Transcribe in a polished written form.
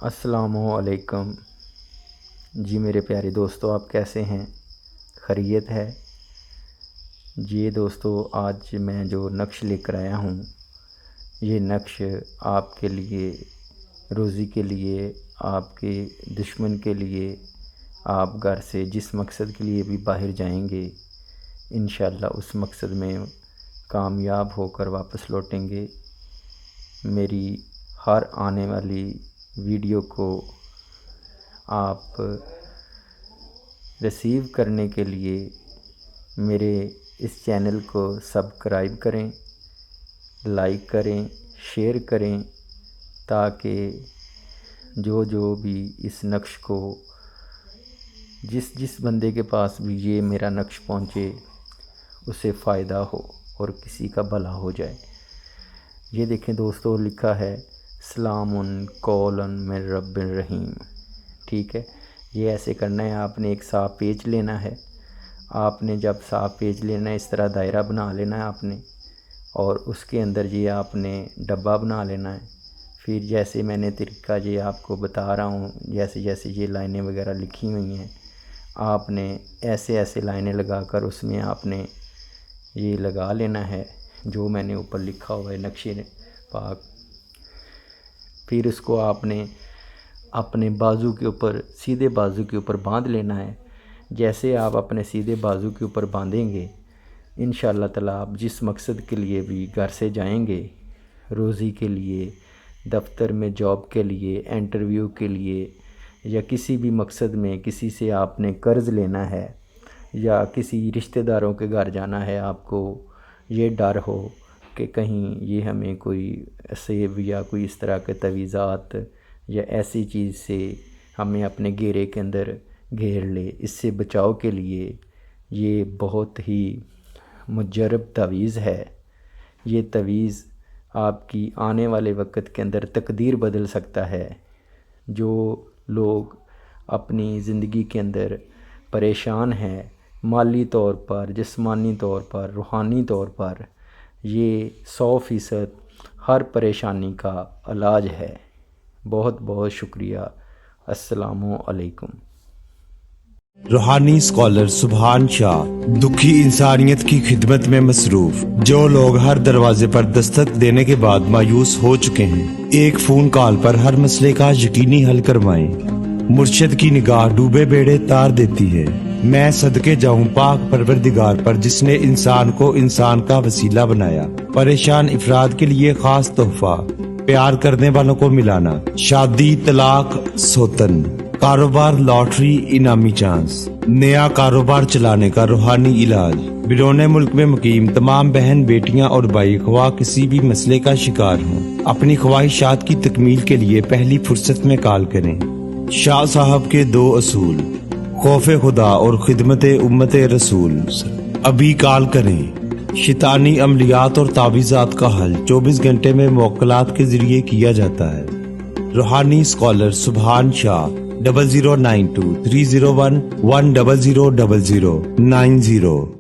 السلام علیکم جی میرے پیارے دوستو، آپ کیسے ہیں؟ خیریت ہے جی دوستو؟ آج میں جو نقش لے کر آیا ہوں، یہ نقش آپ کے لیے، روزی کے لیے، آپ کے دشمن کے لیے، آپ گھر سے جس مقصد کے لیے بھی باہر جائیں گے انشاءاللہ اس مقصد میں کامیاب ہو کر واپس لوٹیں گے۔ میری ہر آنے والی ویڈیو کو آپ ریسیو کرنے کے لیے میرے اس چینل کو سبسکرائب کریں، لائک کریں، شیئر کریں، تاکہ جو بھی اس نقش کو جس بندے کے پاس بھی یہ میرا نقش پہنچے اسے فائدہ ہو اور کسی کا بھلا ہو جائے۔ یہ دیکھیں دوستو، لکھا ہے سلام قولاً من رب الرحیم، ٹھیک ہے؟ یہ ایسے کرنا ہے، آپ نے ایک صاف پیج لینا ہے۔ آپ نے جب صاف پیج لینا ہے اس طرح دائرہ بنا لینا ہے آپ نے، اور اس کے اندر یہ آپ نے ڈبہ بنا لینا ہے۔ پھر جیسے میں نے طریقہ یہ آپ کو بتا رہا ہوں، جیسے یہ لائنیں وغیرہ لکھی ہوئی ہیں، آپ نے ایسے لائنیں لگا کر اس میں آپ نے یہ لگا لینا ہے جو میں نے اوپر لکھا ہوا ہے نقشے پاک۔ پھر اس کو آپ نے اپنے بازو کے اوپر، سیدھے بازو کے اوپر باندھ لینا ہے۔ جیسے آپ اپنے سیدھے بازو کے اوپر باندھیں گے انشاءاللہ تعالیٰ آپ جس مقصد کے لیے بھی گھر سے جائیں گے، روزی کے لیے، دفتر میں جاب کے لیے، انٹرویو کے لیے، یا کسی بھی مقصد میں کسی سے آپ نے قرض لینا ہے، یا کسی رشتہ داروں کے گھر جانا ہے، آپ کو یہ ڈر ہو کہ کہیں یہ ہمیں کوئی سیب یا کوئی اس طرح کے تعویذات یا ایسی چیز سے ہمیں اپنے گھیرے کے اندر گھیر لے، اس سے بچاؤ کے لیے یہ بہت ہی مجرب تعویذ ہے۔ یہ تعویذ آپ کی آنے والے وقت کے اندر تقدیر بدل سکتا ہے۔ جو لوگ اپنی زندگی کے اندر پریشان ہیں، مالی طور پر، جسمانی طور پر، روحانی طور پر، یہ 100% ہر پریشانی کا علاج ہے۔ بہت بہت شکریہ۔ السلام علیکم۔ روحانی اسکالر سبحان شاہ دکھی انسانیت کی خدمت میں مصروف، جو لوگ ہر دروازے پر دستک دینے کے بعد مایوس ہو چکے ہیں، ایک فون کال پر ہر مسئلے کا یقینی حل کروائیں۔ مرشد کی نگاہ ڈوبے بیڑے تار دیتی ہے۔ میں صدقے جاؤں پاک پروردگار پر جس نے انسان کو انسان کا وسیلہ بنایا۔ پریشان افراد کے لیے خاص تحفہ، پیار کرنے والوں کو ملانا، شادی، طلاق، سوتن، کاروبار، لاٹری، انعامی چانس، نیا کاروبار چلانے کا روحانی علاج۔ بیرون ملک میں مقیم تمام بہن بیٹیاں اور بھائی خواہ کسی بھی مسئلے کا شکار ہوں، اپنی خواہشات کی تکمیل کے لیے پہلی فرصت میں کال کریں۔ شاہ صاحب کے 2 اصول، خوف خدا اور خدمت امت رسول۔ ابھی کال کریں۔ شیطانی عملیات اور تعویذات کا حل 24 گھنٹے میں موکلات کے ذریعے کیا جاتا ہے۔ روحانی اسکالر سبحان شاہ 0092 301 1000090